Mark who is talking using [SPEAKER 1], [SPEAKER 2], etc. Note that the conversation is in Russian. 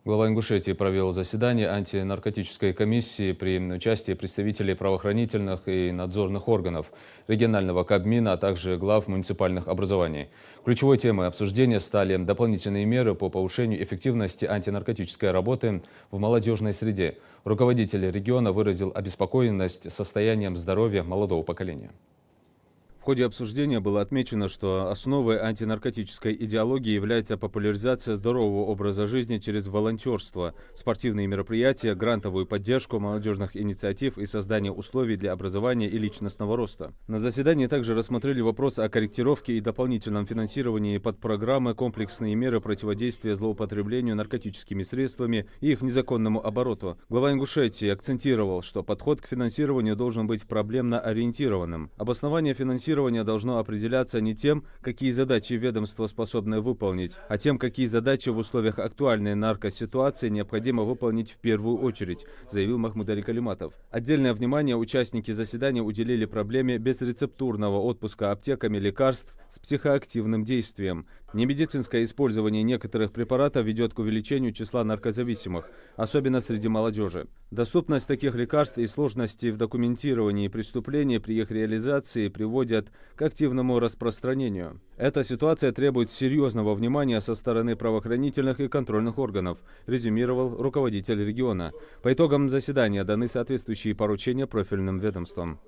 [SPEAKER 1] Глава Ингушетии провел заседание антинаркотической комиссии при участии представителей правоохранительных и надзорных органов, регионального Кабмина, а также глав муниципальных образований. Ключевой темой обсуждения стали дополнительные меры по повышению эффективности антинаркотической работы в молодежной среде. Руководитель региона выразил обеспокоенность состоянием здоровья молодого поколения. В ходе обсуждения было отмечено, что основой антинаркотической идеологии является популяризация здорового образа жизни через волонтерство, спортивные мероприятия, грантовую поддержку молодежных инициатив и создание условий для образования и личностного роста. На заседании также рассмотрели вопрос о корректировке и дополнительном финансировании под программы «Комплексные меры противодействия злоупотреблению наркотическими средствами и их незаконному обороту». Глава Ингушетии акцентировал, что подход к финансированию должен быть проблемно ориентированным. Обоснование финансирования должно определяться не тем, какие задачи ведомство способно выполнить, а тем, какие задачи в условиях актуальной наркоситуации необходимо выполнить в первую очередь, заявил Махмударий Калиматов. Отдельное внимание участники заседания уделили проблеме безрецептурного отпуска аптеками лекарств с психоактивным действием. Немедицинское использование некоторых препаратов ведет к увеличению числа наркозависимых, особенно среди молодежи. Доступность таких лекарств и сложности в документировании преступлений при их реализации приводят к активному распространению. Эта ситуация требует серьезного внимания со стороны правоохранительных и контрольных органов, резюмировал руководитель региона. По итогам заседания даны соответствующие поручения профильным ведомствам.